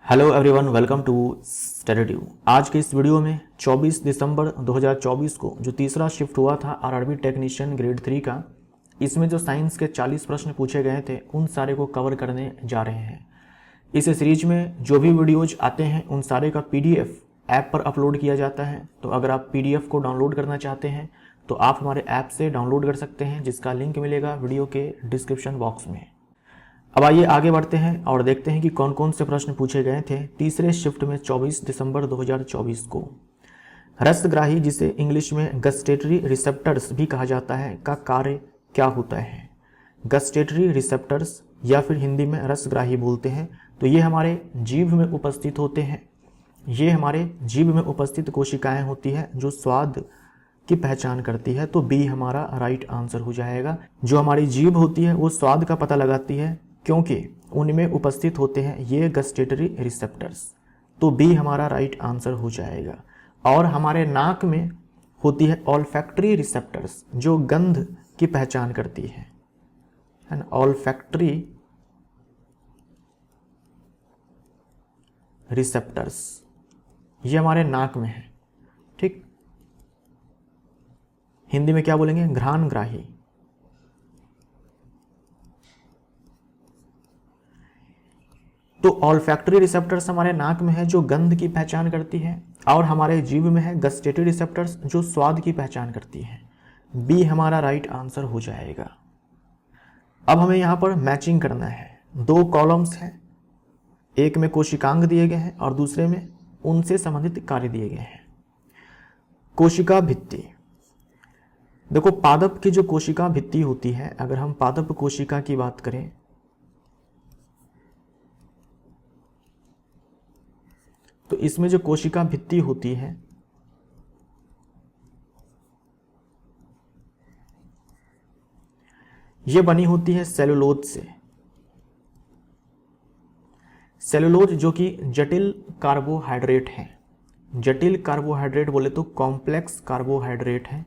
Hello everyone, welcome to study. आज के इस वीडियो में 24 दिसंबर 2024 को जो तीसरा शिफ्ट हुआ था आरआरबी टेक्नीशियन ग्रेड 3 का, इसमें जो साइंस के 40 प्रश्न पूछे गए थे उन सारे को कवर करने जा रहे हैं। इस सीरीज में जो भी वीडियोज आते हैं उन सारे का पीडीएफ ऐप पर अपलोड किया जाता है। तो अगर आप पीडीएफ को डाउनलोड करना चाहते हैं तो आप हमारे ऐप से डाउनलोड कर सकते हैं, जिसका लिंक मिलेगा वीडियो के डिस्क्रिप्शन बॉक्स में। अब आइए आगे बढ़ते हैं और देखते हैं कि कौन कौन से प्रश्न पूछे गए थे तीसरे शिफ्ट में 24 दिसंबर 2024 को। रसग्राही, जिसे इंग्लिश में गस्टेटरी रिसेप्टर्स भी कहा जाता है, का कार्य क्या होता है? गस्टेटरी रिसेप्टर्स या फिर हिंदी में रसग्राही बोलते हैं। तो ये हमारे जीभ में उपस्थित होते हैं। ये हमारे जीभ में उपस्थित कोशिकाएं होती है जो स्वाद की पहचान करती है। तो बी हमारा राइट आंसर हो जाएगा। जो हमारी जीभ होती है वो स्वाद का पता लगाती है क्योंकि उनमें उपस्थित होते हैं ये गस्टेटरी रिसेप्टर्स। तो बी हमारा राइट आंसर हो जाएगा। और हमारे नाक में होती है ऑल्फैक्टरी रिसेप्टर्स जो गंध की पहचान करती है ना। ऑल्फैक्टरी रिसेप्टर्स ये हमारे नाक में है। ठीक, हिंदी में क्या बोलेंगे? घ्राणग्राही। तो ऑल्फैक्टरी रिसेप्टर्स हमारे नाक में है जो गंध की पहचान करती है, और हमारे जीभ में है गस्टेटरी रिसेप्टर्स जो स्वाद की पहचान करती है। बी हमारा राइट आंसर हो जाएगा। अब हमें यहाँ पर मैचिंग करना है। दो कॉलम्स हैं, एक में कोशिकांग दिए गए हैं और दूसरे में उनसे संबंधित कार्य दिए गए हैं। कोशिका भित्ति, देखो पादप की जो कोशिका भित्ति होती है, अगर हम पादप कोशिका की बात करें तो इसमें जो कोशिका भित्ति होती है ये बनी होती है सेलुलोज से। सेलुलोज जो कि जटिल कार्बोहाइड्रेट है। जटिल कार्बोहाइड्रेट बोले तो कॉम्प्लेक्स कार्बोहाइड्रेट है।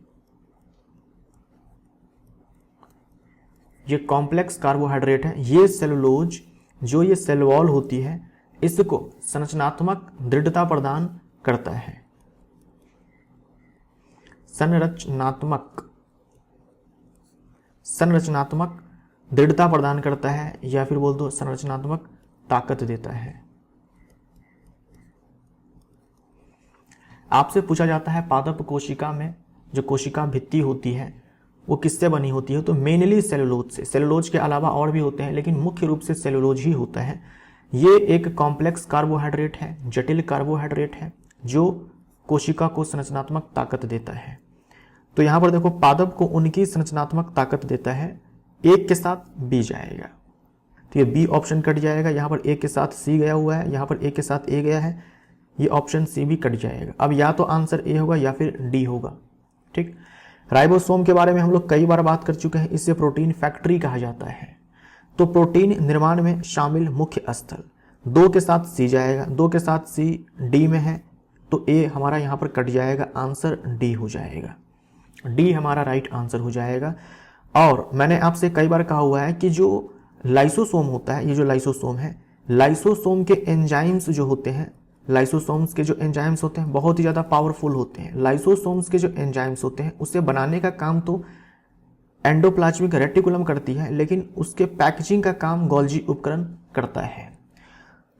ये कॉम्प्लेक्स कार्बोहाइड्रेट है। ये सेलुलोज जो ये सेल वॉल होती है इसको संरचनात्मक दृढ़ता प्रदान करता है। संरचनात्मक दृढ़ता प्रदान करता है, या फिर बोल दो संरचनात्मक ताकत देता है। आपसे पूछा जाता है पादप कोशिका में जो कोशिका भित्ति होती है वो किससे बनी होती है? तो मेनली सेलुलोज से। सेलुलोज के अलावा और भी होते हैं लेकिन मुख्य रूप से सेलुलोज ही होता है। ये एक कॉम्प्लेक्स कार्बोहाइड्रेट है, जटिल कार्बोहाइड्रेट है जो कोशिका को संरचनात्मक ताकत देता है। तो यहाँ पर देखो पादप को उनकी संरचनात्मक ताकत देता है। एक के साथ बी जाएगा तो ये बी ऑप्शन कट जाएगा। यहाँ पर एक के साथ सी गया हुआ है, यहाँ पर एक के साथ ए गया है, ये ऑप्शन सी भी कट जाएगा। अब या तो आंसर ए होगा या फिर डी होगा। ठीक, राइबोसोम के बारे में हम लोग कई बार बात कर चुके हैं। इससे प्रोटीन फैक्ट्री कहा जाता है। तो प्रोटीन निर्माण में शामिल मुख्य स्थल, दो के साथ सी जाएगा, दो के साथ सी डी में है तो ए हमारा यहाँ पर कट जाएगा, आंसर डी हो जाएगा। डी हमारा राइट आंसर हो जाएगा। और मैंने आपसे कई बार कहा हुआ है कि जो लाइसोसोम होता है, ये जो लाइसोसोम है, लाइसोसोम के एंजाइम्स जो होते हैं, लाइसोसोम्स के जो एंजाइम्स होते हैं बहुत ही ज़्यादा पावरफुल होते हैं। लाइसोसोम्स के जो एंजाइम्स होते हैं उसे बनाने का काम तो एंडोप्लाज्मिक रेटिकुलम करती है, लेकिन उसके पैकेजिंग का काम गोल्जी उपकरण करता है।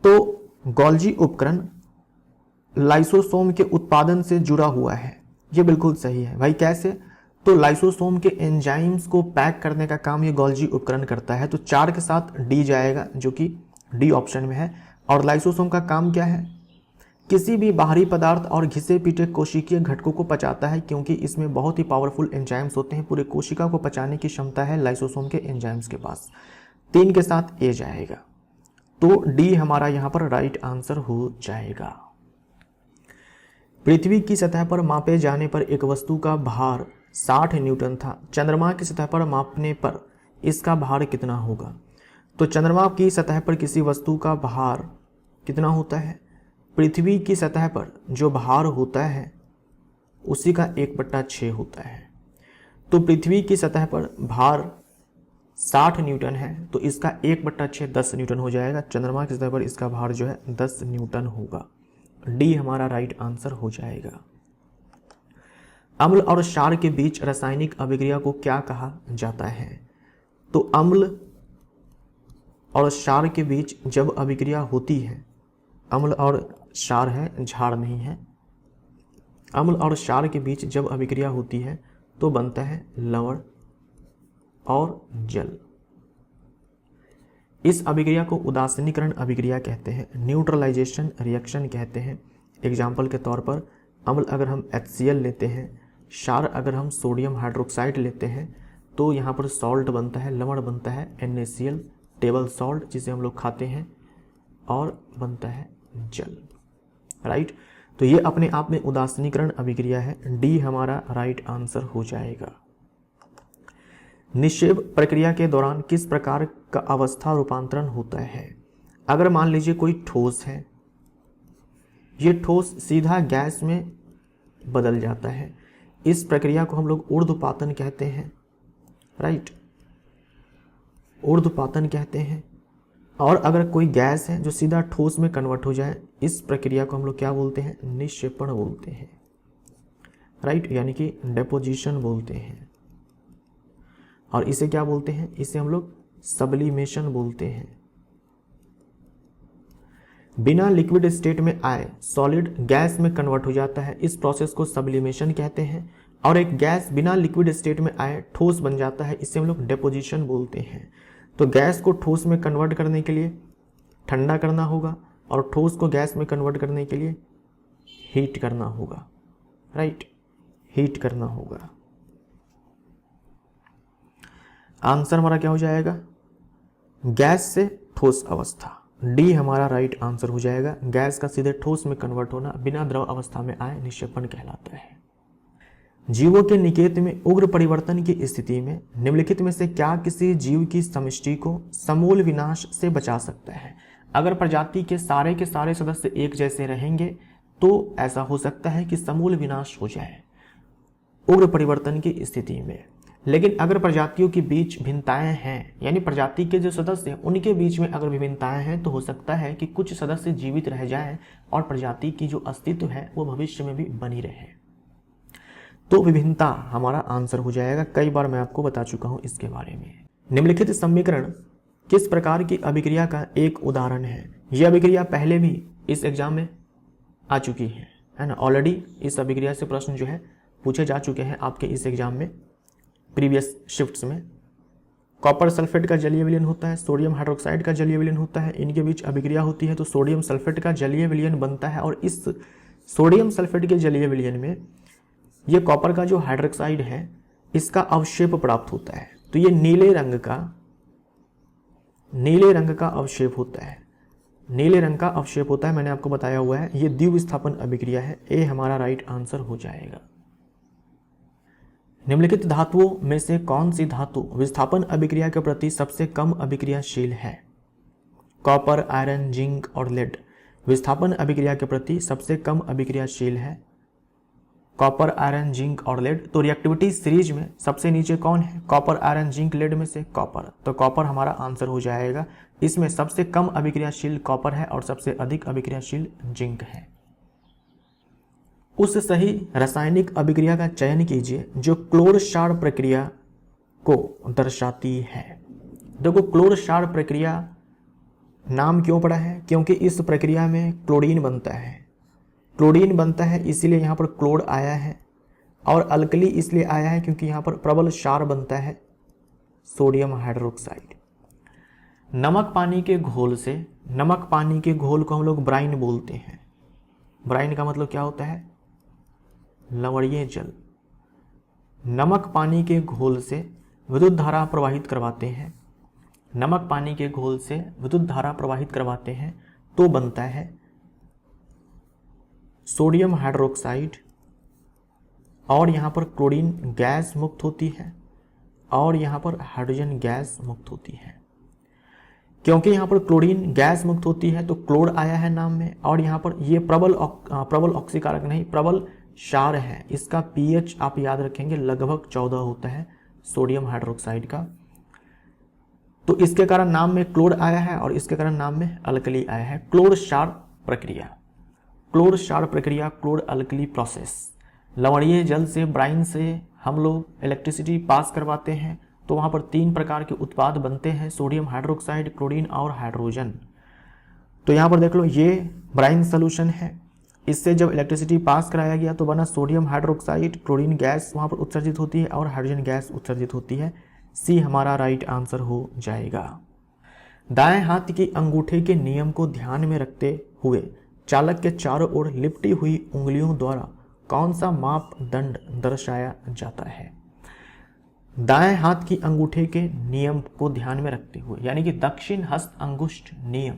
तो गोल्जी उपकरण लाइसोसोम के उत्पादन से जुड़ा हुआ है। ये बिल्कुल सही है भाई। कैसे? तो लाइसोसोम के एंजाइम्स को पैक करने का काम ये गोल्जी उपकरण करता है। तो 4 के साथ डी जाएगा जो कि डी ऑप्शन में है। और लाइसोसोम का काम क्या है? किसी भी बाहरी पदार्थ और घिसे पीटे कोशिकीय घटकों को पचाता है, क्योंकि इसमें बहुत ही पावरफुल एंजाइम्स होते हैं। पूरे कोशिका को पचाने की क्षमता है लाइसोसोम के एंजाइम्स के पास। 3 के साथ ए जाएगा तो डी हमारा यहाँ पर राइट आंसर हो जाएगा। पृथ्वी की सतह पर मापे जाने पर एक वस्तु का भार 60 न्यूटन था। चंद्रमा की सतह पर मापने पर इसका भार कितना होगा? तो चंद्रमा की सतह पर किसी वस्तु का भार कितना होता है? पृथ्वी की सतह पर जो भार होता है उसी का 1/6 होता है। तो पृथ्वी की सतह पर भार 60 न्यूटन है तो इसका 1/6 10 न्यूटन हो जाएगा। चंद्रमा की सतह पर इसका भार जो है 10 न्यूटन होगा। डी हमारा राइट आंसर हो जाएगा। अम्ल और क्षार के बीच रासायनिक अभिक्रिया को क्या कहा जाता है? तो अम्ल और क्षार के बीच जब अभिक्रिया होती है, अम्ल और क्षार है, झाड़ नहीं है, अम्ल और क्षार के बीच जब अभिक्रिया होती है तो बनता है लवण और जल। इस अभिक्रिया को उदासीनीकरण अभिक्रिया कहते हैं, न्यूट्रलाइजेशन रिएक्शन कहते हैं। एग्जाम्पल के तौर पर अम्ल अगर हम HCl लेते हैं, क्षार अगर हम सोडियम हाइड्रोक्साइड लेते हैं तो यहाँ पर सॉल्ट बनता है, लवण बनता है NaCl, टेबल सॉल्ट जिसे हम लोग खाते हैं, और बनता है जल। राइट, तो ये अपने आप में उदासीनीकरण अभिक्रिया है। डी हमारा राइट आंसर हो जाएगा। निक्षेप प्रक्रिया के दौरान किस प्रकार का अवस्था रूपांतरण होता है? अगर मान लीजिए कोई ठोस है, ये ठोस सीधा गैस में बदल जाता है, इस प्रक्रिया को हम लोग ऊर्ध्वपातन कहते हैं। राइट, ऊर्ध्वपातन कहते हैं। और अगर कोई गैस है जो सीधा ठोस में कन्वर्ट हो जाए, इस प्रक्रिया को हम लोग क्या बोलते हैं? निक्षेपण बोलते हैं। राइट, यानी कि डेपोजिशन बोलते हैं। और इसे क्या बोलते हैं? इसे हम लोग सब्लिमेशन बोलते हैं। बिना लिक्विड स्टेट में आए सॉलिड गैस में कन्वर्ट हो जाता है, इस प्रोसेस को सब्लिमेशन कहते हैं। और एक गैस बिना लिक्विड स्टेट में आए ठोस बन जाता है, इसे हम लोग डेपोजिशन बोलते हैं। तो गैस को ठोस में कन्वर्ट करने के लिए ठंडा करना होगा और ठोस को गैस में कन्वर्ट करने के लिए हीट करना होगा। राइट, हीट करना होगा। आंसर हमारा क्या हो जाएगा? गैस से ठोस अवस्था। डी हमारा राइट आंसर हो जाएगा। गैस का सीधे ठोस में कन्वर्ट होना बिना द्रव अवस्था में आए निक्षेपण कहलाता है। जीवों के निकेत में उग्र परिवर्तन की स्थिति में निम्नलिखित में से क्या किसी जीव की समष्टि को समूल विनाश से बचा सकता है? अगर प्रजाति के सारे सदस्य एक जैसे रहेंगे तो ऐसा हो सकता है कि समूल विनाश हो जाए उग्र परिवर्तन की स्थिति में। लेकिन अगर प्रजातियों के बीच भिन्नताएं हैं, यानी प्रजाति के जो सदस्य हैं उनके बीच में अगर विभिन्नताएं हैं, तो हो सकता है कि कुछ सदस्य जीवित रह जाएं और प्रजाति की जो अस्तित्व है वो भविष्य में भी बनी रहे। तो विभिन्नता हमारा आंसर हो जाएगा। कई बार मैं आपको बता चुका हूं इसके बारे में। निम्नलिखित समीकरण किस प्रकार की अभिक्रिया का एक उदाहरण है? यह अभिक्रिया पहले भी इस एग्जाम में आ चुकी है ना। ऑलरेडी इस अभिक्रिया से प्रश्न जो है पूछे जा चुके हैं आपके इस एग्जाम में, प्रीवियस शिफ्ट्स में। कॉपर सल्फेट का जलीय विलयन होता है, सोडियम हाइड्रोक्साइड का जलीय विलयन होता है, इनके बीच अभिक्रिया होती है तो सोडियम सल्फेट का जलीय विलयन बनता है। और इस सोडियम सल्फेट के जलीय विलयन में ये कॉपर का जो हाइड्रोक्साइड है इसका अवशेप प्राप्त होता है। तो ये नीले रंग का अवशेप होता है, नीले रंग का अवशेप होता है, मैंने आपको बताया हुआ है। ये द्विविस्थापन अभिक्रिया है। ए हमारा राइट आंसर हो जाएगा। निम्नलिखित धातुओं में से कौन सी धातु विस्थापन अभिक्रिया के प्रति सबसे कम अभिक्रियाशील है? कॉपर, आयरन, जिंक और लेड विस्थापन अभिक्रिया के प्रति सबसे कम अभिक्रियाशील है। कॉपर, आयरन, जिंक और लेड। तो रिएक्टिविटी सीरीज में सबसे नीचे कौन है? कॉपर, आयरन, जिंक, लेड में से कॉपर। तो कॉपर हमारा आंसर हो जाएगा। इसमें सबसे कम अभिक्रियाशील कॉपर है और सबसे अधिक अभिक्रियाशील जिंक है। उस सही रासायनिक अभिक्रिया का चयन कीजिए जो क्लोर क्षार प्रक्रिया को दर्शाती है। देखो, क्लोर क्षार प्रक्रिया नाम क्यों पड़ा है? क्योंकि इस प्रक्रिया में क्लोरीन बनता है। क्लोरीन बनता है इसीलिए यहाँ पर क्लोर आया है। और अल्कली इसलिए आया है क्योंकि यहाँ पर प्रबल क्षार बनता है सोडियम हाइड्रोक्साइड। नमक पानी के घोल से, नमक पानी के घोल को हम लोग ब्राइन बोलते हैं। ब्राइन का मतलब क्या होता है? लवणीय जल। नमक पानी के घोल से विद्युत धारा प्रवाहित करवाते हैं, नमक पानी के घोल से विद्युत धारा प्रवाहित करवाते हैं तो बनता है सोडियम हाइड्रोक्साइड। और यहाँ पर क्लोरीन गैस मुक्त होती है और यहाँ पर हाइड्रोजन गैस मुक्त होती है। क्योंकि यहाँ पर क्लोरीन गैस मुक्त होती है तो क्लोर आया है नाम में। और यहाँ पर ये प्रबल ऑक्सीकारक नहीं, प्रबल क्षार है। इसका पीएच आप याद रखेंगे लगभग 14 होता है सोडियम हाइड्रोक्साइड का। तो इसके कारण नाम में क्लोर आया है और इसके कारण नाम में अल्कली आया है। क्लोर क्षार प्रक्रिया, क्लोर क्षार प्रक्रिया, क्लोर अल्कली प्रोसेस। लवणीय जल से, ब्राइन से हम लोग इलेक्ट्रिसिटी पास करवाते हैं, तो वहाँ पर 3 प्रकार के उत्पाद बनते हैं, सोडियम हाइड्रोक्साइड, क्लोरीन और हाइड्रोजन। तो यहाँ पर देख लो, ये ब्राइन सोल्यूशन है, इससे जब इलेक्ट्रिसिटी पास कराया गया तो बना सोडियम हाइड्रोक्साइड, क्लोरीन गैस वहाँ पर उत्सर्जित होती है और हाइड्रोजन गैस उत्सर्जित होती है। सी हमारा राइट आंसर हो जाएगा। दाएं हाथ की अंगूठे के नियम को ध्यान में रखते हुए चालक के चारों ओर लिपटी हुई उंगलियों द्वारा कौन सा मापदंड दर्शाया जाता है? दाएं हाथ की अंगूठे के नियम को ध्यान में रखते हुए, यानी कि दक्षिण हस्त अंगुष्ठ नियम,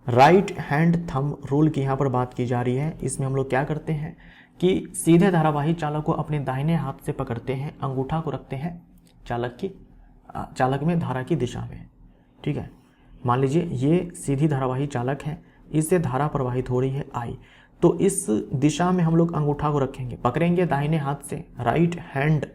राइट हैंड थंब रूल की यहाँ पर बात की जा रही है। इसमें हम लोग क्या करते हैं कि सीधे धारावाही चालक को अपने दाहिने हाथ से पकड़ते हैं, अंगूठा को रखते हैं चालक में धारा की दिशा में। ठीक है, मान लीजिए ये सीधी धारावाही चालक है, इससे धारा प्रवाहित हो रही है आई, तो इस दिशा में हम लोग अंगूठा को रखेंगे, पकड़ेंगे दाहिने हाथ से, राइट हैंड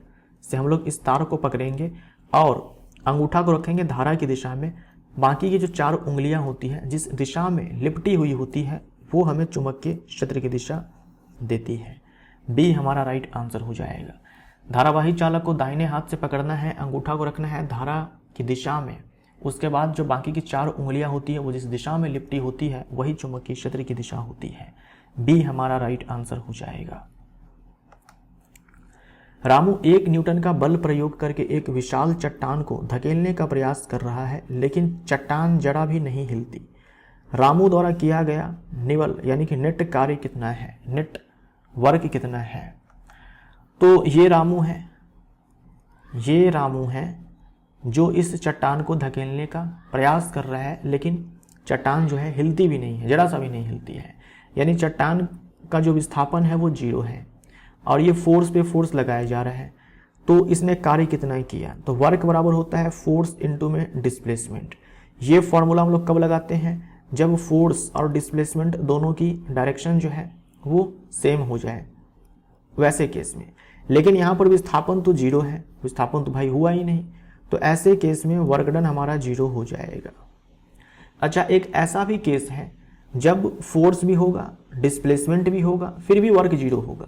से हम लोग इस तार को पकड़ेंगे और अंगूठा को रखेंगे धारा की दिशा में। बाकी की जो 4 उंगलियां होती हैं जिस दिशा में लिपटी हुई होती है वो हमें चुंबक के क्षेत्र की दिशा देती है। बी हमारा राइट आंसर हो जाएगा। धारावाही चालक को दाहिने हाथ से पकड़ना है, अंगूठा को रखना है धारा की दिशा में, उसके बाद जो बाकी की 4 उंगलियां होती है वो जिस दिशा में लिपटी होती है वही चुंबकीय क्षेत्र की दिशा होती है। बी हमारा राइट आंसर हो जाएगा। रामू 1 न्यूटन का बल प्रयोग करके एक विशाल चट्टान को धकेलने का प्रयास कर रहा है, लेकिन चट्टान जरा भी नहीं हिलती। रामू द्वारा किया गया निवल यानी कि नेट कार्य कितना है, नेट वर्क कितना है? तो ये रामू है जो इस चट्टान को धकेलने का प्रयास कर रहा है, लेकिन चट्टान जो है हिलती भी नहीं है, जरा सा भी नहीं हिलती है, यानी चट्टान का जो विस्थापन है वो 0 है और ये फोर्स पे फोर्स लगाया जा रहा है। तो इसने कार्य कितना किया? तो वर्क बराबर होता है फोर्स इनटू में डिस्प्लेसमेंट। ये फॉर्मूला हम लोग कब लगाते हैं? जब फोर्स और डिस्प्लेसमेंट दोनों की डायरेक्शन जो है वो सेम हो जाए, वैसे केस में। लेकिन यहाँ पर विस्थापन तो 0 है, विस्थापन तो भाई हुआ ही नहीं, तो ऐसे केस में वर्क डन हमारा 0 हो जाएगा। अच्छा, एक ऐसा भी केस है जब फोर्स भी होगा, डिस्प्लेसमेंट भी होगा, फिर भी वर्क 0 होगा,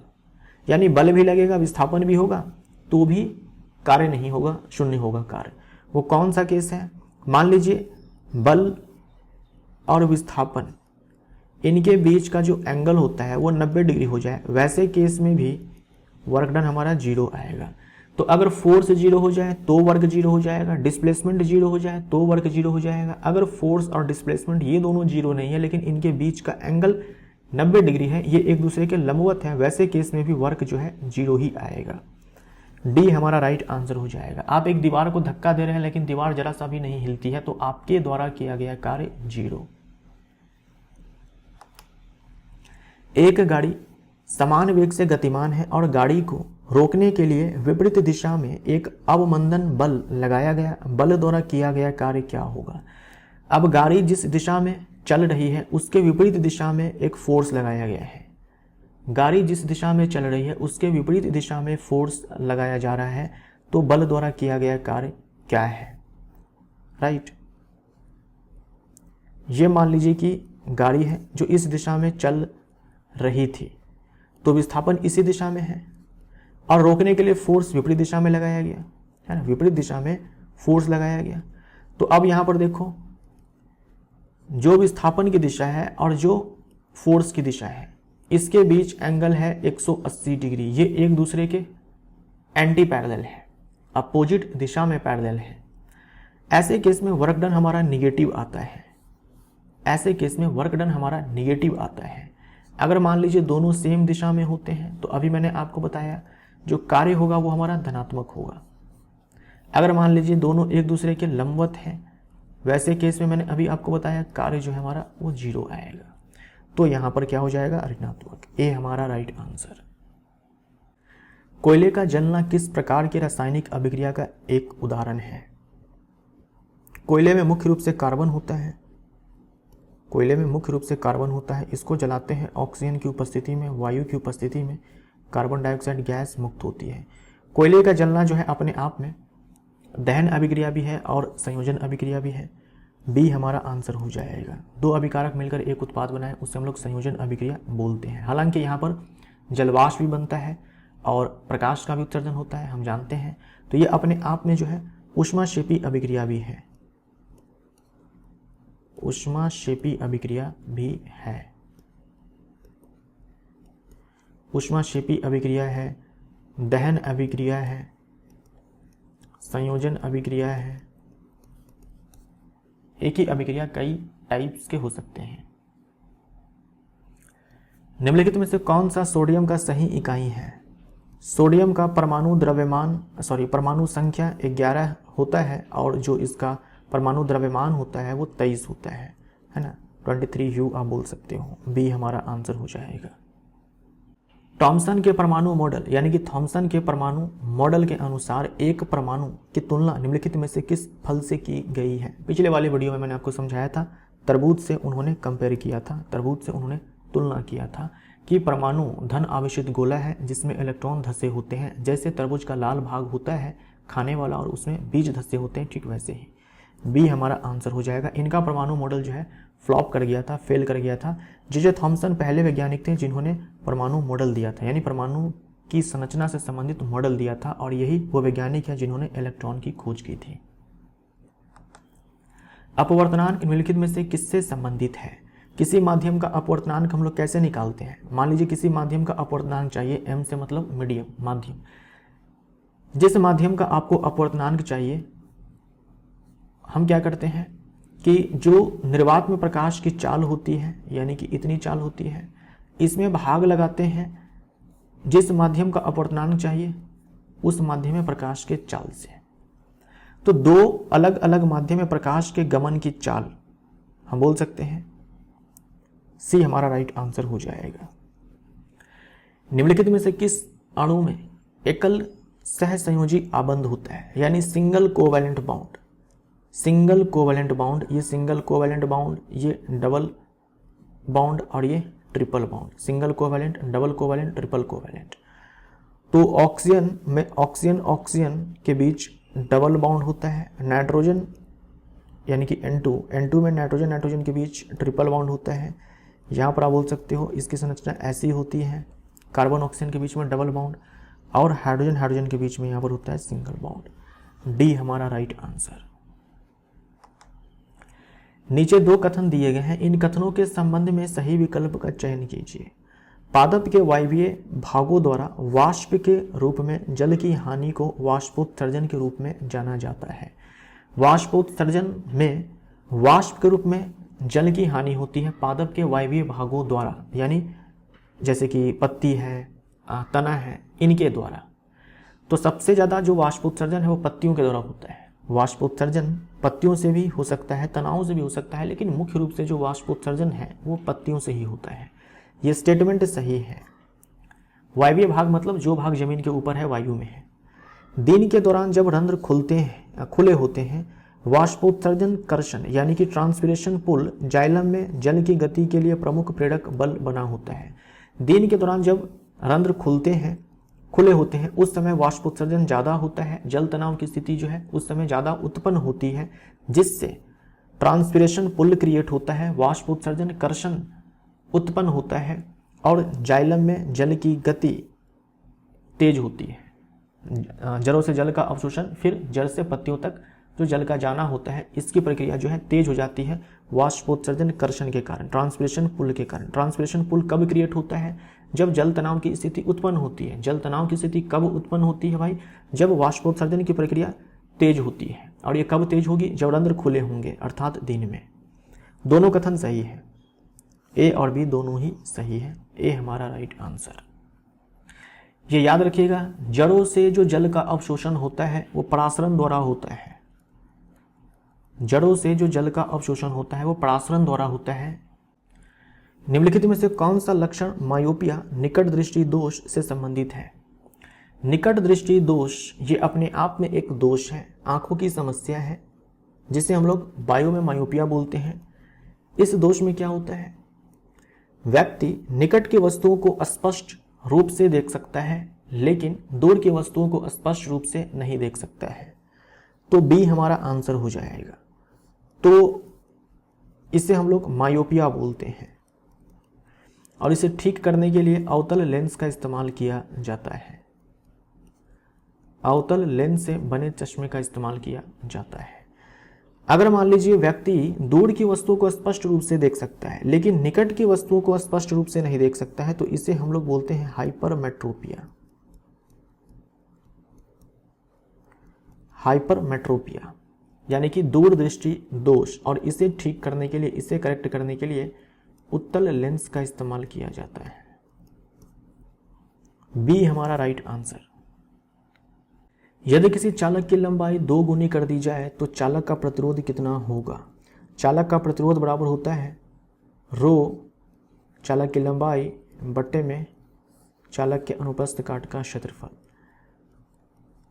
यानी बल भी लगेगा, विस्थापन भी होगा, तो भी कार्य नहीं होगा, 0 होगा कार्य। वो कौन सा केस है? मान लीजिए बल और विस्थापन इनके बीच का जो एंगल होता है वो 90 डिग्री हो जाए, वैसे केस में भी वर्क डन हमारा 0 आएगा। तो अगर फोर्स 0 हो जाए तो वर्क 0 हो जाएगा, डिस्प्लेसमेंट 0 हो जाए तो वर्क 0 हो जाएगा। अगर फोर्स और डिस्प्लेसमेंट ये दोनों 0 नहीं है, लेकिन इनके बीच का एंगल 90 डिग्री है, ये एक दूसरे के लंबवत है, वैसे केस में भी वर्क जो है 0 ही आएगा। डी हमारा राइट आंसर हो जाएगा। आप एक दीवार को धक्का दे रहे हैं लेकिन दीवार जरा सा भी नहीं हिलती है, तो आपके द्वारा किया गया कार्य 0। एक गाड़ी समान वेग से गतिमान है और गाड़ी को रोकने के लिए विपरीत दिशा में एक अवमंदन बल लगाया गया, बल द्वारा किया गया कार्य क्या होगा? अब गाड़ी जिस दिशा में चल रही है उसके विपरीत दिशा में एक फोर्स लगाया गया है, गाड़ी जिस दिशा में चल रही है उसके विपरीत दिशा में फोर्स लगाया जा रहा है, तो बल द्वारा किया गया कार्य क्या है? राइट, ये मान लीजिए कि गाड़ी है जो इस दिशा में चल रही थी, तो विस्थापन इसी दिशा में है और रोकने के लिए फोर्स विपरीत दिशा में लगाया गया है ना, विपरीत दिशा में फोर्स लगाया गया। तो अब यहां पर देखो, जो विस्थापन की दिशा है और जो फोर्स की दिशा है इसके बीच एंगल है 180 डिग्री। ये एक दूसरे के एंटी पैरेलल है, अपोजिट दिशा में पैरेलल है। ऐसे केस में वर्क डन हमारा निगेटिव आता है, ऐसे केस में वर्क डन हमारा निगेटिव आता है। अगर मान लीजिए दोनों सेम दिशा में होते हैं तो अभी मैंने आपको बताया जो कार्य होगा वो हमारा धनात्मक होगा। अगर मान लीजिए दोनों एक दूसरे के लंबवत हैं, वैसे केस में मैंने अभी आपको बताया कार्य जो है हमारा वो 0 आएगा। तो यहां पर क्या हो जाएगा? ऋणात्मक। ए हमारा राइट आंसर। कोयले का जलना किस प्रकार की रासायनिक अभिक्रिया का एक उदाहरण है? कोयले में मुख्य रूप से कार्बन होता है, कोयले में मुख्य रूप से कार्बन होता है। इसको जलाते हैं ऑक्सीजन की उपस्थिति में, वायु की उपस्थिति में कार्बन डाइऑक्साइड गैस मुक्त होती है। कोयले का जलना जो है अपने आप में दहन अभिक्रिया भी है और संयोजन अभिक्रिया भी है। बी हमारा आंसर हो जाएगा। दो अभिकारक मिलकर एक उत्पाद बनाए उसे हम लोग संयोजन अभिक्रिया बोलते हैं। हालांकि यहाँ पर जलवाष्प भी बनता है और प्रकाश का भी उत्सर्जन होता है, हम जानते हैं। तो ये अपने आप में जो है ऊष्माक्षेपी अभिक्रिया भी है, ऊष्माक्षेपी अभिक्रिया भी है, ऊष्माक्षेपी अभिक्रिया है, दहन अभिक्रिया है, संयोजन अभिक्रिया है। एक ही अभिक्रिया कई टाइप्स के हो सकते हैं। निम्नलिखित में से कौन सा सोडियम का सही इकाई है? सोडियम का परमाणु परमाणु संख्या 11 होता है और जो इसका परमाणु द्रव्यमान होता है वो 23 होता है ना। 23U आप बोल सकते हो। बी हमारा आंसर हो जाएगा। थॉमसन के परमाणु मॉडल यानी कि थॉमसन के परमाणु मॉडल के अनुसार एक परमाणु की तुलना निम्नलिखित में से किस फल से की गई है? पिछले वाले वीडियो में मैंने आपको समझाया था, तरबूज से उन्होंने कंपेयर किया था, तरबूज से उन्होंने तुलना किया था कि परमाणु धन आवेशित गोला है जिसमें इलेक्ट्रॉन धसे होते हैं। जैसे तरबूज का लाल भाग होता है खाने वाला और उसमें बीज धसे होते हैं, ठीक वैसे ही बी हमारा आंसर हो जाएगा। इनका परमाणु मॉडल जो है फ्लॉप कर गया था, फेल कर गया था। जे थॉमसन पहले वैज्ञानिक थे जिन्होंने परमाणु मॉडल दिया था, यानी परमाणु की संरचना से संबंधित मॉडल दिया था, और यही वो वैज्ञानिक है जिन्होंने इलेक्ट्रॉन की खोज की थी। अपवर्तनांक निम्नलिखित में से किससे संबंधित है? किसी माध्यम का अपवर्तनांक हम लोग कैसे निकालते हैं? मान लीजिए किसी माध्यम का अपवर्तनांक चाहिए, m से मतलब मीडियम, माध्यम। जिस माध्यम का आपको अपवर्तनांक चाहिए, हम क्या करते हैं कि जो निर्वात में प्रकाश की चाल होती है, यानी कि इतनी चाल होती है, इसमें भाग लगाते हैं जिस माध्यम का अपवर्तनांक चाहिए उस माध्यम में प्रकाश के चाल से। तो दो अलग अलग माध्यम में प्रकाश के गमन की चाल हम बोल सकते हैं। सी हमारा राइट आंसर हो जाएगा। निम्नलिखित में से किस अणु में एकल सहसंयोजी आबंध होता है, यानी single covalent bond? Single covalent bond, ये सिंगल कोवैलेंट बॉन्ड, ये डबल बॉन्ड और ये triple bond. Single covalent, double covalent, triple covalent. तो ऑक्सीजन में ऑक्सीजन के बीच डबल बॉन्ड होता है। नाइट्रोजन यानी कि N2 में नाइट्रोजन के बीच ट्रिपल बॉन्ड होता है। यहाँ पर आप बोल सकते हो इसकी संरचना ऐसी होती है, कार्बन ऑक्सीजन के बीच में डबल बॉन्ड और हाइड्रोजन के बीच में यहाँ पर होता है सिंगल बॉन्ड। डी हमारा राइट आंसर। नीचे दो कथन दिए गए हैं, इन कथनों के संबंध में सही विकल्प का चयन कीजिए। पादप के वायवीय भागों द्वारा वाष्प के रूप में जल की हानि को वाष्पोत्सर्जन के रूप में जाना जाता है। वाष्पोत्सर्जन में वाष्प के रूप में जल की हानि होती है पादप के वायवीय भागों द्वारा, यानी जैसे कि पत्ती है, तना है, इनके द्वारा। तो सबसे ज़्यादा जो वाष्पोत्सर्जन है वो पत्तियों के द्वारा होता है। वाष्पोत्सर्जन पत्तियों से भी हो सकता है, तनाओं से भी हो सकता है, लेकिन मुख्य रूप से जो वाष्पोत्सर्जन है वो पत्तियों से ही होता है। ये स्टेटमेंट सही है। वायवीय भाग मतलब जो भाग जमीन के ऊपर है, वायु में है। दिन के दौरान जब रंध्र खुले होते हैं, वाष्पोत्सर्जन कर्षण यानी कि ट्रांसपिरेशन पुल जाइलम में जल की गति के लिए प्रमुख प्रेरक बल बना होता है। दिन के दौरान जब रंध्र खुले होते हैं उस समय वाष्पोत्सर्जन ज़्यादा होता है, जल तनाव की स्थिति जो है उस समय ज़्यादा उत्पन्न होती है, जिससे ट्रांसपिरेशन पुल क्रिएट होता है, वाष्पोत्सर्जन कर्षण उत्पन्न होता है और जाइलम में जल की गति तेज होती है। जड़ों से जल का अवशोषण, फिर जड़ से पत्तियों तक जो जल का जाना होता है, इसकी प्रक्रिया जो है तेज हो जाती है वाष्पोत्सर्जन कर्षण के कारण, ट्रांसपिरेशन पुल के कारण। ट्रांसपिरेशन पुल कब क्रिएट होता है? जब जल तनाव की स्थिति उत्पन्न होती है। जल तनाव की स्थिति कब उत्पन्न होती है भाई? जब वाष्पोत्सर्जन की प्रक्रिया तेज होती है। और ये कब तेज होगी? जब रंध्र खुले होंगे, अर्थात दिन में। दोनों कथन सही है, ए और बी दोनों ही सही है। ए हमारा राइट आंसर। ये याद रखिएगा, जड़ों से जो जल का अवशोषण होता है वो परासरण द्वारा होता है। जड़ों से जो जल का अवशोषण होता है वो परासरण द्वारा होता है। निम्नलिखित में से कौन सा लक्षण मायोपिया निकट दृष्टि दोष से संबंधित है? निकट दृष्टि दोष ये अपने आप में एक दोष है, आंखों की समस्या है, जिसे हम लोग बायो में मायोपिया बोलते हैं। इस दोष में क्या होता है? व्यक्ति निकट की वस्तुओं को स्पष्ट रूप से देख सकता है, लेकिन दूर की वस्तुओं को स्पष्ट रूप से नहीं देख सकता है। तो बी हमारा आंसर हो जाएगा। तो इसे हम लोग मायोपिया बोलते हैं और इसे ठीक करने के लिए अवतल लेंस का इस्तेमाल किया जाता है। अवतल लेंस से बने चश्मे का इस्तेमाल किया जाता है। अगर मान लीजिए व्यक्ति दूर की वस्तुओं को स्पष्ट रूप से देख सकता है लेकिन निकट की वस्तुओं को स्पष्ट रूप से नहीं देख सकता है, तो इसे हम लोग बोलते हैं हाइपरमेट्रोपिया। हाइपरमेट्रोपिया यानी कि दूरदृष्टि दोष, और इसे ठीक करने के लिए, इसे करेक्ट करने के लिए उत्तल लेंस का इस्तेमाल किया जाता है। बी हमारा राइट आंसर। यदि किसी चालक की लंबाई 2 गुनी कर दी जाए तो चालक का प्रतिरोध कितना होगा? चालक का प्रतिरोध बराबर होता है रो चालक की लंबाई बट्टे में चालक के अनुप्रस्थ काट का क्षेत्रफल।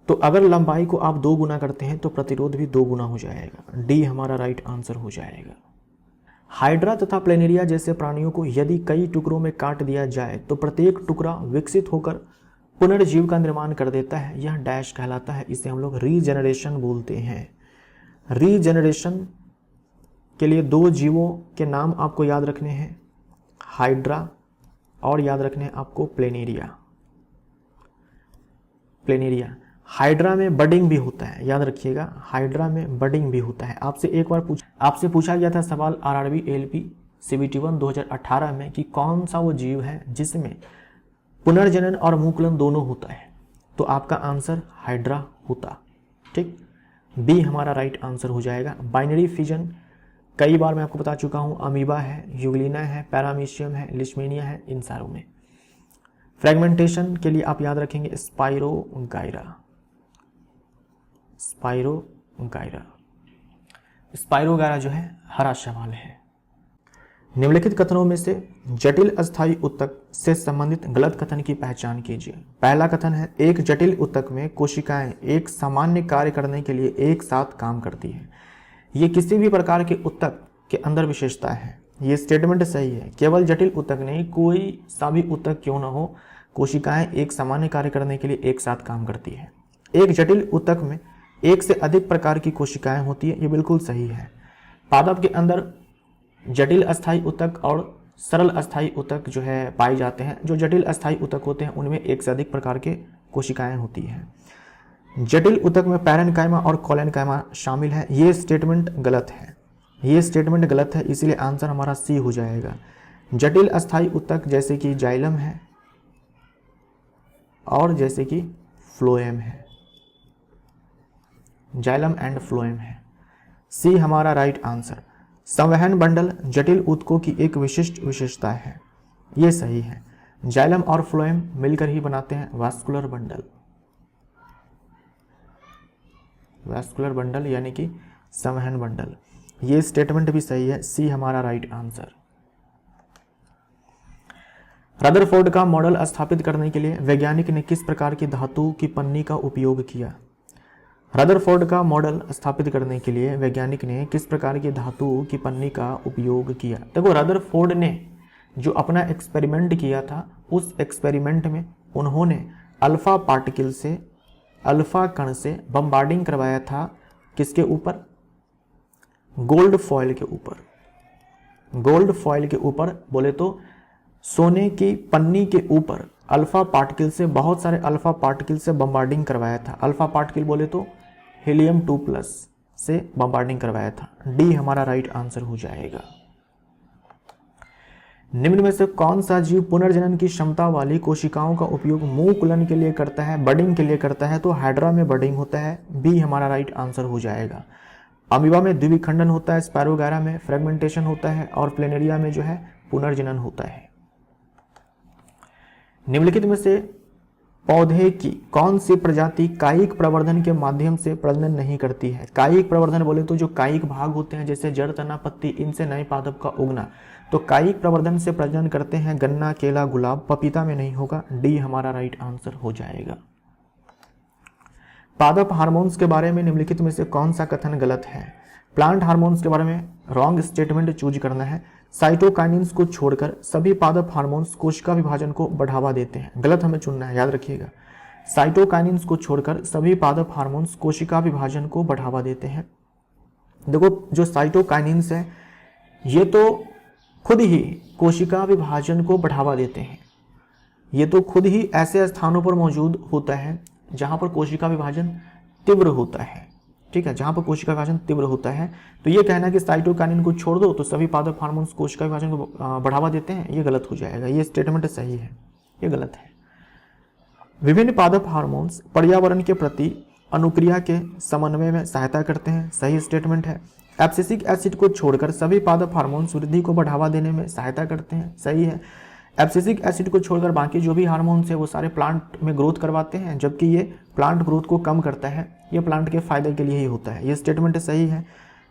तो अगर लंबाई को आप 2 गुना करते हैं तो प्रतिरोध भी 2 गुना हो जाएगा। डी हमारा राइट आंसर हो जाएगा। हाइड्रा तथा प्लेनेरिया जैसे प्राणियों को यदि कई टुकड़ों में काट दिया जाए तो प्रत्येक टुकड़ा विकसित होकर पुनर्जीव का निर्माण कर देता है। यह डैश कहलाता है। इसे हम लोग रीजेनरेशन बोलते हैं। रीजेनरेशन के लिए 2 जीवों के नाम आपको याद रखने हैं, हाइड्रा और याद रखने हैं आपको प्लेनेरिया। प्लेनेरिया हाइड्रा में बडिंग भी होता है, याद रखिएगा, हाइड्रा में बडिंग भी होता है। आपसे पूछा गया था सवाल आरआरबी एलपी CBT1 2018 में कि कौन सा वो जीव है जिसमें पुनर्जनन और मुकुलन दोनों होता है, तो आपका आंसर हाइड्रा होता। ठीक, बी हमारा राइट आंसर हो जाएगा। बाइनरी फिजन कई बार मैं आपको बता चुका हूं, अमीबा है, यूग्लिना है, पैरामीशियम है, लिशमेनिया है, इन सारों में। फ्रेगमेंटेशन के लिए आप याद रखेंगे स्पाइरोगाइरा। स्पाइरोगाइरा जो है हरा शैवाल है। निम्नलिखित कथनों में से जटिल अस्थायी ऊतक से संबंधित गलत कथन की पहचान कीजिए। पहला कथन है, एक जटिल ऊतक में कोशिकाएं एक सामान्य कार्य करने के लिए एक साथ काम करती है। ये किसी भी प्रकार के ऊतक के अंदर विशेषता है। ये स्टेटमेंट सही है। केवल जटिल ऊतक नहीं, कोई सा भी ऊतक क्यों ना हो, कोशिकाएं एक सामान्य कार्य करने के लिए एक साथ काम करती है। एक जटिल ऊतक में एक से अधिक प्रकार की कोशिकाएं होती है, ये बिल्कुल सही है। पादप के अंदर जटिल अस्थायी ऊतक और सरल अस्थायी ऊतक जो है पाए जाते हैं। जो जटिल अस्थायी ऊतक होते हैं उनमें एक से अधिक प्रकार के कोशिकाएं होती हैं। जटिल ऊतक में पैरेन्काइमा और कोलेनकाइमा शामिल है। ये स्टेटमेंट गलत है, ये स्टेटमेंट गलत है, इसलिए आंसर हमारा सी हो जाएगा। जटिल अस्थायी ऊतक जैसे कि जाइलम है और जैसे कि फ्लोएम है, जाइलम एंड फ्लोएम है। सी हमारा राइट आंसर। संवहन बंडल जटिल ऊतकों की एक विशिष्ट विशेषता है, ये सही है। जाइलम और फ्लोएम मिलकर ही बनाते हैं वास्कुलर बंडल। वास्कुलर बंडल यानी कि संवहन बंडल, ये स्टेटमेंट भी सही है। सी हमारा राइट आंसर। रदरफोर्ड का मॉडल स्थापित करने के लिए वैज्ञानिक ने किस प्रकार की धातु की पन्नी का उपयोग किया? रदरफोर्ड का मॉडल स्थापित करने के लिए वैज्ञानिक ने किस प्रकार की धातु की पन्नी का उपयोग किया? देखो, रदरफोर्ड ने जो अपना एक्सपेरिमेंट किया था, उस एक्सपेरिमेंट में उन्होंने अल्फा पार्टिकल से, अल्फा कण से बम्बार्डिंग करवाया था। किसके ऊपर? गोल्ड फॉयल के ऊपर। गोल्ड फॉयल के ऊपर बोले तो सोने की पन्नी के ऊपर अल्फा पार्टिकल से, बहुत सारे अल्फा पार्टिकल से बम्बार्डिंग करवाया था। अल्फा पार्टिकल बोले तो हीलियम 2+ से बम्बार्डिंग करवाया था। डी हमारा राइट आंसर हो जाएगा। निम्न में से कौन सा जीव पुनर्जनन की क्षमता वाली कोशिकाओं का उपयोग मुकुलन के लिए करता है, बडिंग के लिए करता है? तो हाइड्रा में बडिंग होता है। बी हमारा राइट आंसर हो जाएगा। अमीबा में द्विविखंडन होता है, स्पाइरोगाइरा में फ्रेगमेंटेशन होता है और प्लेनेरिया में जो है पुनर्जनन होता है। निम्नलिखित में से पौधे की कौन सी प्रजाति कायिक प्रवर्धन के माध्यम से प्रजनन नहीं करती है? कायिक प्रवर्धन बोले तो जो कायिक भाग होते हैं जैसे जड़, तना, पत्ती, इनसे नए पादप का उगना, तो कायिक प्रवर्धन से प्रजनन करते हैं गन्ना, केला, गुलाब। पपीता में नहीं होगा। डी हमारा राइट आंसर हो जाएगा। पादप हार्मोन्स के बारे में निम्नलिखित में से कौन सा कथन गलत है? प्लांट हार्मोन्स के बारे में रॉन्ग स्टेटमेंट चूज करना है। साइटोकाइनिन्स को छोड़कर सभी पादप हार्मोन्स कोशिका विभाजन को बढ़ावा देते हैं। गलत हमें चुनना है, याद रखिएगा। साइटोकाइनिन्स को छोड़कर सभी पादप हार्मोन्स कोशिका विभाजन को बढ़ावा देते हैं। देखो जो साइटोकाइनिन्स है ये तो खुद ही कोशिका विभाजन को बढ़ावा देते हैं। ये तो खुद ही ऐसे स्थानों पर मौजूद होता है जहां पर कोशिका विभाजन तीव्र होता है, ठीक है, जहां पर कोशिका विभाजन तीव्र होता है। तो ये कहना कि साइटोकाइनिन को छोड़ दो तो सभी पादप हार्मोन्स कोशिका विभाजन को बढ़ावा देते हैं, ये गलत हो जाएगा। ये स्टेटमेंट सही है, ये गलत है। विभिन्न पादप हार्मोन्स पर्यावरण के प्रति अनुक्रिया के समन्वय में सहायता करते हैं, सही स्टेटमेंट है। एब्सिसिक एसिड को छोड़कर सभी पादप हार्मोन्स वृद्धि को बढ़ावा देने में सहायता करते हैं, सही है। एब्सिसिक एसिड को छोड़कर बाकी जो भी हार्मोन्स है वो सारे प्लांट में ग्रोथ करवाते हैं, जबकि ये प्लांट ग्रोथ को कम करता है, ये प्लांट के फायदे के लिए ही होता है, ये स्टेटमेंट सही है।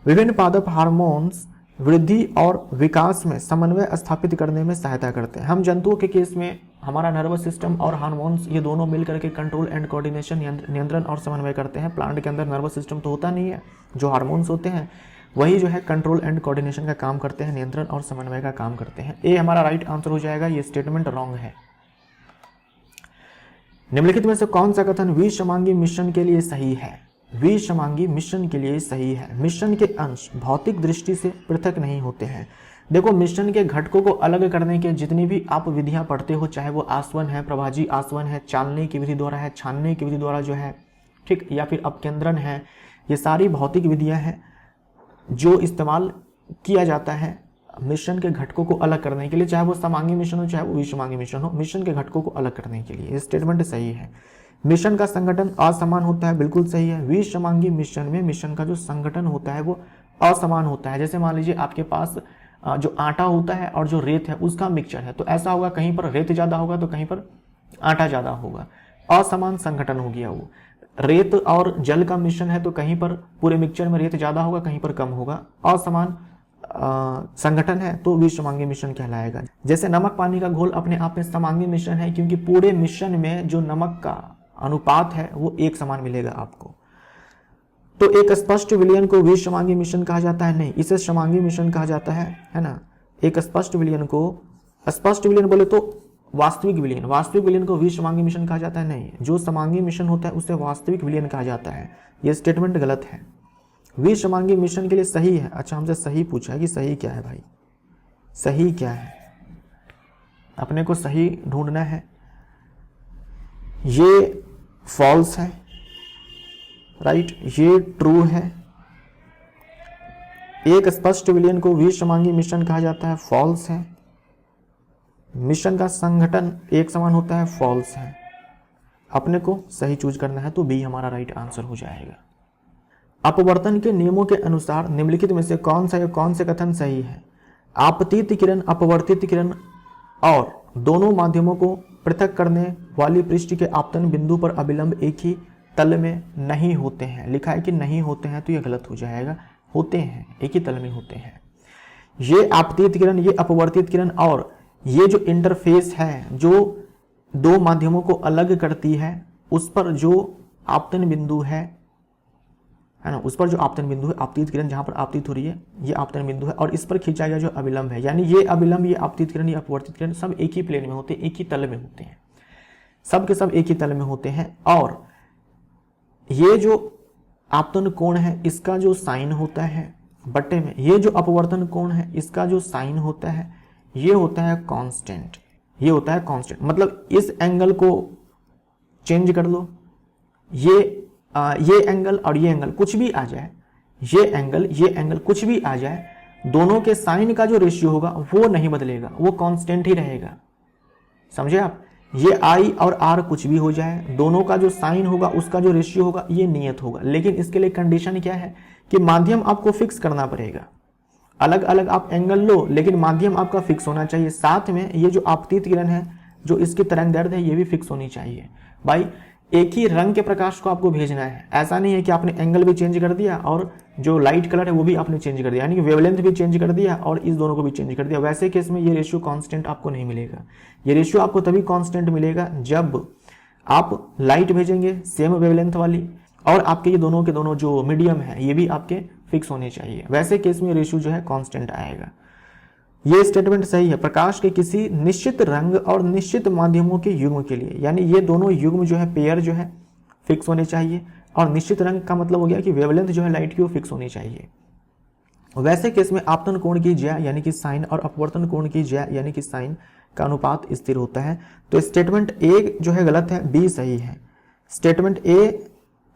विभिन्न पादप हार्मोन्स वृद्धि और विकास में समन्वय स्थापित करने में सहायता करते हैं। हम जंतुओं के केस में हमारा नर्वस सिस्टम और हार्मोन्स ये दोनों मिलकर के कंट्रोल एंड कोऑर्डिनेशन नियंत्रण और समन्वय करते हैं। प्लांट के अंदर नर्वस सिस्टम तो होता नहीं है, जो हार्मोन्स होते हैं वही जो है कंट्रोल एंड कोऑर्डिनेशन का काम करते हैं, नियंत्रण और समन्वय का काम करते हैं। ए हमारा राइट आंसर हो जाएगा, ये स्टेटमेंट रॉन्ग है। निम्नलिखित में से कौन सा कथन विषमांगी मिश्रण के लिए सही है? विषमांगी मिश्रण के लिए सही है। मिश्रण के अंश भौतिक दृष्टि से पृथक नहीं होते हैं। देखो मिश्रण के घटकों को अलग करने के जितनी भी आप विधियां पढ़ते हो, चाहे वो आसवन है, प्रभाजी आसवन है, चालने की विधि द्वारा है, छानने की विधि द्वारा जो है, ठीक, या फिर अपकेंद्रण है, ये सारी भौतिक विधियां हैं जो इस्तेमाल किया जाता है मिश्रण के घटकों को अलग करने के लिए, चाहे वो समांगी मिश्रण हो चाहे वो विषमांगी मिश्रण हो, मिश्रण के घटकों को अलग करने के लिए। ये स्टेटमेंट सही है। मिश्रण का संगठन असमान होता है, बिल्कुल सही है। विषमांगी मिश्रण में मिश्रण का जो संगठन होता है वो असमान होता है। जैसे मान लीजिए आपके पास जो आटा होता है और जो रेत है उसका मिक्सचर है, तो ऐसा होगा कहीं पर रेत ज़्यादा होगा तो कहीं पर आटा ज़्यादा होगा, असमान संगठन हो गया वो। रेत और जल का मिश्रण है तो कहीं पर पूरे मिक्सचर में रेत ज़्यादा होगा, कहीं पर कम होगा, असमान संगठन है तो विषमांगी मिश्रण कहलाएगा। जैसे नमक पानी का घोल अपने आप में समांगी मिश्रण है, क्योंकि पूरे मिश्रण में जो नमक का अनुपात है वो एक समान मिलेगा आपको। तो एक स्पष्ट विलयन को विषमांगी मिश्रण कहा जाता है? नहीं, इसे समांगी मिश्रण कहा जाता है ना। एक स्पष्ट विलयन को, स्पष्ट विलयन बोले तो वास्तविक विलयन, वास्तविक विलयन को विषमांगी मिश्रण कहा जाता है? नहीं, जो समांगी मिश्रण होता है उसे वास्तविक विलयन कहा जाता है। यह स्टेटमेंट गलत है। विषमांगी मिश्रण के लिए सही है। अच्छा, हमसे सही पूछा है कि सही क्या है भाई, सही क्या है, अपने को सही ढूंढना है। ये फॉल्स है, राइट, ये ट्रू है। एक स्पष्ट विलयन को विषमांगी मिश्रण कहा जाता है, फॉल्स है। मिश्रण का संगठन एक समान होता है, फॉल्स है। अपने को सही चूज करना है तो बी हमारा राइट आंसर हो जाएगा। अपवर्तन के नियमों के अनुसार निम्नलिखित में से कौन सा या कौन से कथन सही है? आपतित किरण, अपवर्तित किरण और दोनों माध्यमों को पृथक करने वाली पृष्ठ के आपतन बिंदु पर अभिलंब एक ही तल में नहीं होते हैं। लिखा है कि नहीं होते हैं तो यह गलत हो जाएगा, होते हैं, एक ही तल में होते हैं। ये आपतित किरण, ये अपवर्तित किरण और ये जो इंटरफेस है जो दो माध्यमों को अलग करती है, उस पर जो आपतन बिंदु है ना, उस पर जो आपतन बिंदु है, आपतित किरण जहां पर आपतित हो रही है, ये आपतन बिंदु है और इस पर खींचा गया जो अभिलंब है, यानी ये अभिलंब, ये आपतित किरण, ये अपवर्तित किरण सब एक ही प्लेन में होते हैं, एक ही तल में होते हैं, सब के सब एक ही तल में होते हैं। और ये जो आपतन कोण है इसका जो साइन होता है बट्टे में, ये जो अपवर्तन कोण है इसका जो साइन होता है ये होता है कांस्टेंट, ये होता है कांस्टेंट। मतलब इस एंगल को चेंज कर लो, ये एंगल और ये एंगल कुछ भी आ जाए, ये एंगल कुछ भी आ जाए, दोनों के साइन का जो रेशियो होगा वो नहीं बदलेगा, वो कांस्टेंट ही रहेगा। समझे आप? ये आई और आर कुछ भी हो जाए, दोनों का जो साइन होगा उसका जो रेशियो होगा ये नियत होगा। लेकिन इसके लिए कंडीशन क्या है कि माध्यम आपको फिक्स करना पड़ेगा। अलग अलग आप एंगल लो लेकिन माध्यम आपका फिक्स होना चाहिए। साथ में ये जो आपतित किरण है, जो इसकी तरंगदैर्घ्य है, ये भी फिक्स होनी चाहिए। भाई एक ही रंग के प्रकाश को आपको भेजना है, ऐसा नहीं है कि आपने एंगल भी चेंज कर दिया और जो लाइट कलर है वो भी आपने चेंज कर दिया, यानी कि वेवलेंथ भी चेंज कर दिया और इस दोनों को भी चेंज कर दिया। वैसे केस में ये रेशियो कांस्टेंट आपको नहीं मिलेगा। ये रेशियो आपको तभी कांस्टेंट मिलेगा जब आप लाइट भेजेंगे सेम वेवलेंथ वाली और आपके ये दोनों के दोनों जो मीडियम है ये भी आपके फिक्स होने चाहिए। वैसे केस में रेशियो जो है कांस्टेंट आएगा। ये स्टेटमेंट सही है। प्रकाश के किसी निश्चित रंग और निश्चित माध्यमों के युग्म के लिए, यानी ये दोनों युग्म जो है, पेयर जो है फिक्स होने चाहिए, और निश्चित रंग का मतलब हो गया कि वेवलेंथ जो है लाइट की वो फिक्स होनी चाहिए। वैसे केस में आपतन कोण की ज्या यानी कि साइन और अपवर्तन कोण की ज्या यानी कि साइन का अनुपात स्थिर होता है। तो स्टेटमेंट ए जो है गलत है, बी सही है। स्टेटमेंट ए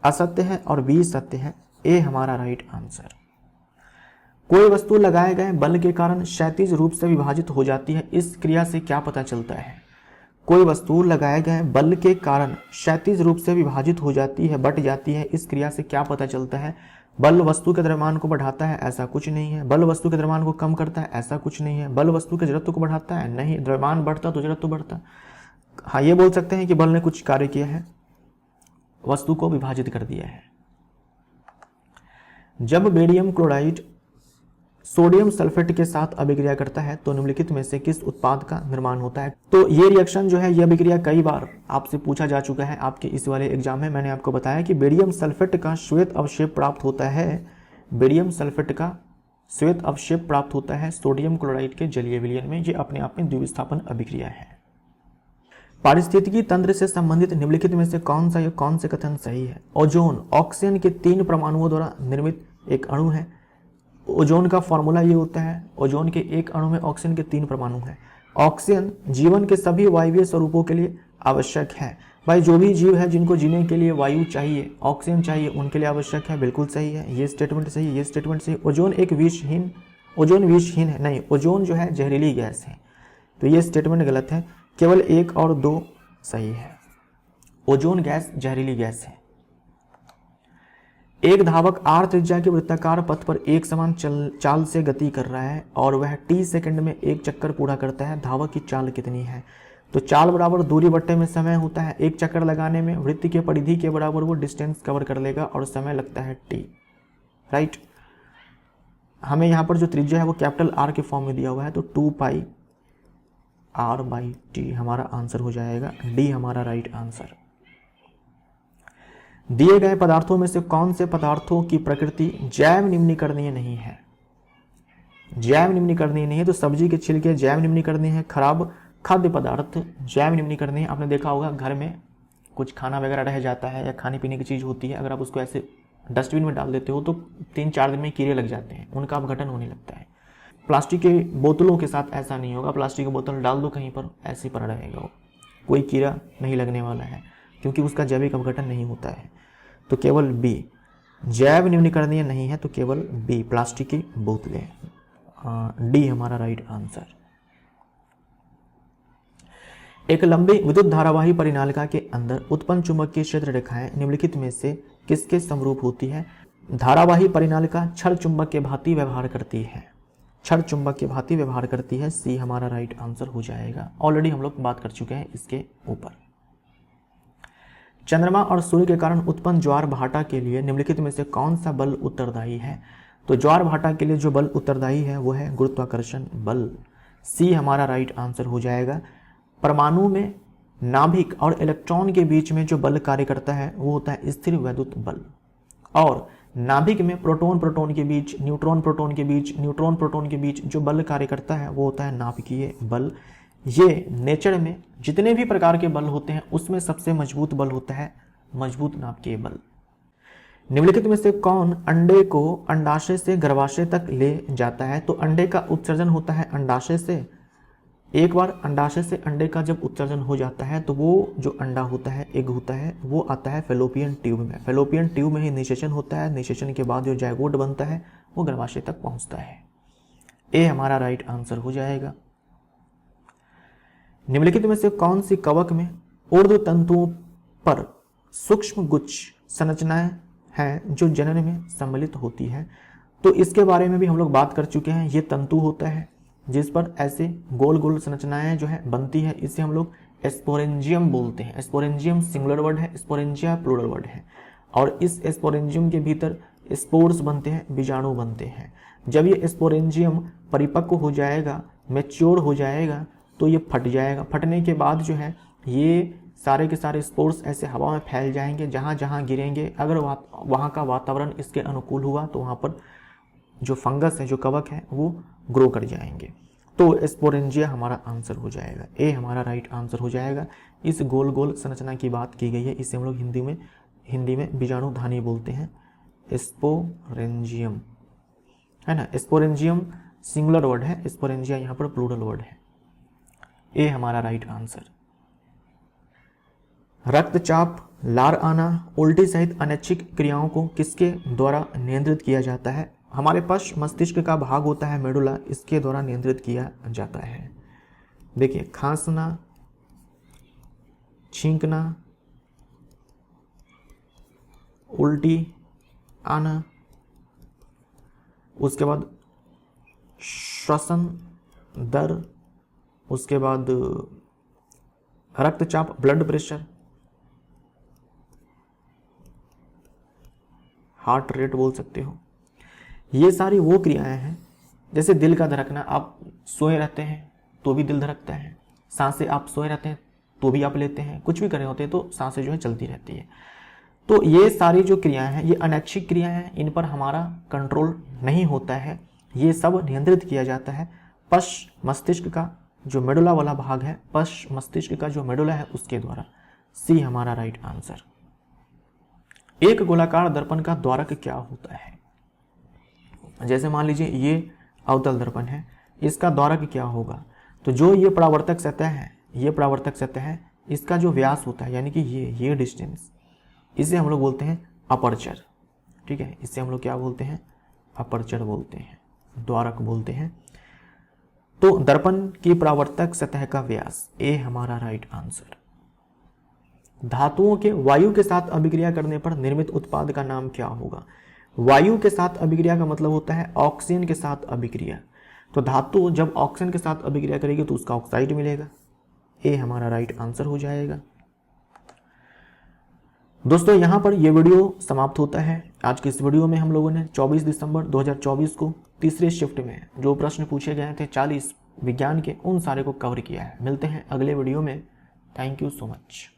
असत्य है और बी सत्य है, ए हमारा राइट आंसर। कोई वस्तु लगाए गए बल के कारण क्षैतिज रूप से विभाजित हो जाती है, इस क्रिया से क्या पता चलता है? कोई वस्तु लगाए गए बल के कारण क्षैतिज रूप से विभाजित हो जाती है, बट जाती है, इस क्रिया से क्या पता चलता है? बल वस्तु के द्रव्यमान को बढ़ाता है, ऐसा कुछ नहीं है। बल वस्तु के द्रव्यमान को कम करता है, ऐसा कुछ नहीं है। बल वस्तु के जड़त्व को बढ़ाता है, नहीं। द्रव्यमान बढ़ता तो जड़त्व बढ़ता। हाँ, ये बोल सकते हैं कि बल ने कुछ कार्य किया है, वस्तु को विभाजित कर दिया है। जब बेरियम क्लोराइड सोडियम सल्फेट के साथ अभिक्रिया करता है तो निम्नलिखित में से किस उत्पाद का निर्माण होता है? तो ये रिएक्शन जो है, यह अभिक्रिया कई बार आपसे पूछा जा चुका है आपके इस वाले एग्जाम में। मैंने आपको बताया कि बेरियम सल्फेट का श्वेत अवशेप प्राप्त होता है, बेरियम सल्फेट का श्वेत अवशेप प्राप्त होता है सोडियम क्लोराइड के जलीय विलयन में। ये अपने आप में द्विविस्थापन अभिक्रिया है। पारिस्थितिकी तंत्र से संबंधित निम्नलिखित में से कौन से कथन सही है? ओजोन ऑक्सीजन के 3 परमाणुओं द्वारा निर्मित एक अणु है। ओजोन का फॉर्मूला ये होता है, ओजोन के एक अणु में ऑक्सीजन के 3 परमाणु हैं। ऑक्सीजन जीवन के सभी वायवीय स्वरूपों के लिए आवश्यक है। भाई, जो भी जीव है जिनको जीने के लिए वायु चाहिए, ऑक्सीजन चाहिए, उनके लिए आवश्यक है। बिल्कुल सही है, ये स्टेटमेंट सही है, ये स्टेटमेंट सही। ओजोन विषहीन है, नहीं, ओजोन जो है जहरीली गैस है, तो ये स्टेटमेंट गलत है। केवल 1 और 2 सही है। ओजोन गैस जहरीली गैस है। एक धावक r त्रिज्या के वृत्ताकार पथ पर एक समान चाल से गति कर रहा है और वह t सेकंड में एक चक्कर पूरा करता है। धावक की चाल कितनी है? तो चाल बराबर दूरी बट्टे में समय होता है। एक चक्कर लगाने में वृत्त के परिधि के बराबर वो डिस्टेंस कवर कर लेगा और समय लगता है t, राइट। हमें यहाँ पर जो त्रिज्या है वो कैपिटल R के फॉर्म में दिया हुआ है, तो 2 पाई r/t हमारा आंसर हो जाएगा। डी हमारा राइट आंसर। दिए गए पदार्थों में से कौन से पदार्थों की प्रकृति जैव निम्नीकरणीय नहीं है? जैव निम्नीकरणीय नहीं है, तो सब्जी के छिलके जैव निम्नीकरणीय है। खराब खाद्य पदार्थ जैव निम्नीकरणीय। आपने देखा होगा घर में कुछ खाना वगैरह रह जाता है या खाने पीने की चीज़ होती है, अगर आप उसको ऐसे डस्टबिन में डाल देते हो तो 3-4 दिन में कीड़े लग जाते हैं, उनका अपघटन होने लगता है। प्लास्टिक के बोतलों के साथ ऐसा नहीं होगा। प्लास्टिक की बोतल डाल दो कहीं पर, ऐसे पड़ा रहेगा वो, कोई कीड़ा नहीं लगने वाला है, क्योंकि उसका जैविक अपघटन नहीं होता है। तो केवल बी, जैव निम्नीकरणीय नहीं है, तो केवल बी, प्लास्टिक की बोतलें। डी हमारा राइट आंसर। एक लंबी विद्युत धारावाही परिनालिका के अंदर उत्पन्न चुंबकीय क्षेत्र रेखाएं निम्नलिखित में से किसके समरूप होती है? धारावाही परिनालिका क्षण चुंबक के भांति व्यवहार करती है, क्षण चुंबक के भांति व्यवहार करती है। सी हमारा राइट आंसर हो जाएगा। ऑलरेडी हम लोग बात कर चुके हैं इसके ऊपर। चंद्रमा और सूर्य के कारण उत्पन्न ज्वार भाटा के लिए निम्नलिखित में से कौन सा बल उत्तरदायी है? तो ज्वार भाटा के लिए जो बल उत्तरदायी है वो है गुरुत्वाकर्षण बल। सी हमारा राइट आंसर हो जाएगा। परमाणु में नाभिक और इलेक्ट्रॉन के बीच में जो बल कार्य करता है वो होता है स्थिर वैद्युत बल, और नाभिक में प्रोटॉन प्रोटॉन के बीच, न्यूट्रॉन प्रोटॉन के बीच, न्यूट्रॉन प्रोटॉन के बीच जो बल कार्य करता है वो होता है नाभिकीय बल। ये नेचर में जितने भी प्रकार के बल होते हैं उसमें सबसे मजबूत बल होता है मजबूत नाभिकीय बल। निम्नलिखित में से कौन अंडे को अंडाशय से गर्भाशय तक ले जाता है? तो अंडे का उत्सर्जन होता है अंडाशय से। एक बार अंडाशय से अंडे का जब उत्सर्जन हो जाता है तो वो जो अंडा होता है, एग होता है, वो आता है फेलोपियन ट्यूब में। फेलोपियन ट्यूब में ही निषेचन होता है। निषेचन के बाद जो जायगोट बनता है वो गर्भाशय तक पहुंचता है। ए हमारा राइट आंसर हो जाएगा। निम्नलिखित में से कौन सी कवक में ऊर्ध्व तंतुओं पर सूक्ष्म गुच्छ संरचनाएं हैं जो जनन में सम्मिलित होती है? तो इसके बारे में भी हम लोग बात कर चुके हैं। ये तंतु होता है जिस पर ऐसे गोल गोल संरचनाएं जो है बनती है, इसे हम लोग स्पोरेंजियम बोलते हैं। स्पोरेंजियम सिंगुलर वर्ड है, स्पोरेंजिया प्लूरल वर्ड है। और इस स्पोरेंजियम के भीतर स्पोर्स बनते हैं, बीजाणु बनते हैं। जब ये स्पोरेंजियम परिपक्व हो जाएगा, मैच्योर हो जाएगा, तो ये फट जाएगा। फटने के बाद जो है ये सारे के सारे स्पोर्स ऐसे हवा में फैल जाएंगे। जहाँ जहाँ गिरेंगे, अगर वहाँ का वातावरण इसके अनुकूल हुआ तो वहाँ पर जो फंगस है, जो कवक है, वो ग्रो कर जाएंगे। तो स्पोरेंजिया हमारा आंसर हो जाएगा, ए हमारा राइट आंसर हो जाएगा। इस गोल गोल संरचना की बात की गई है, इसे हम लोग हिंदी में बीजाणुधानी बोलते हैं, स्पोरेंजियम, है ना। स्पोरेंजियम सिंगुलर वर्ड है, स्पोरेंजिया यहाँ पर प्लूरल वर्ड है। ए हमारा राइट आंसर। रक्तचाप, लार आना, उल्टी सहित अनैच्छिक क्रियाओं को किसके द्वारा नियंत्रित किया जाता है? हमारे पास मस्तिष्क का भाग होता है मेडुला, इसके द्वारा नियंत्रित किया जाता है। देखिए, खांसना, छींकना, उल्टी आना, उसके बाद श्वसन दर, उसके बाद रक्तचाप, ब्लड प्रेशर, हार्ट रेट बोल सकते हो। ये सारी वो क्रियाएं हैं, जैसे दिल का धड़कना, आप सोए रहते हैं तो भी दिल धड़कता है, सांसें आप सोए रहते हैं तो भी आप लेते हैं, कुछ भी कर रहे होते हैं तो सांसें जो है चलती रहती है। तो ये सारी जो क्रियाएं हैं ये अनैच्छिक क्रियाएं हैं, इन पर हमारा कंट्रोल नहीं होता है, ये सब नियंत्रित किया जाता है पश्च मस्तिष्क का जो मेडुला वाला भाग है, पश्च मस्तिष्क का जो मेडुला है उसके द्वारा। सी हमारा राइट आंसर। एक गोलाकार दर्पण का द्वारक क्या होता है? जैसे मान लीजिए ये अवतल दर्पण है, इसका द्वारक क्या होगा? तो जो ये परावर्तक सतह है, ये परावर्तक सतह है, इसका जो व्यास होता है यानी कि ये डिस्टेंस, इसे हम लोग बोलते हैं अपर्चर। ठीक है, इसे हम लोग क्या बोलते हैं? अपर्चर बोलते हैं, द्वारक बोलते हैं। तो दर्पण की परावर्तक सतह का व्यास, ए हमारा राइट आंसर। धातुओं के वायु के साथ अभिक्रिया करने पर निर्मित उत्पाद का नाम क्या होगा? वायु के साथ अभिक्रिया का मतलब होता है ऑक्सीजन के साथ अभिक्रिया। तो धातु जब ऑक्सीजन के साथ अभिक्रिया करेगी तो उसका ऑक्साइड मिलेगा, ए हमारा राइट आंसर हो जाएगा। दोस्तों, यहाँ पर ये वीडियो समाप्त होता है। आज की इस वीडियो में हम लोगों ने 24 दिसंबर 2024 को तीसरे शिफ्ट में जो प्रश्न पूछे गए थे 40 विज्ञान के, उन सारे को कवर किया है। मिलते हैं अगले वीडियो में। Thank you so much.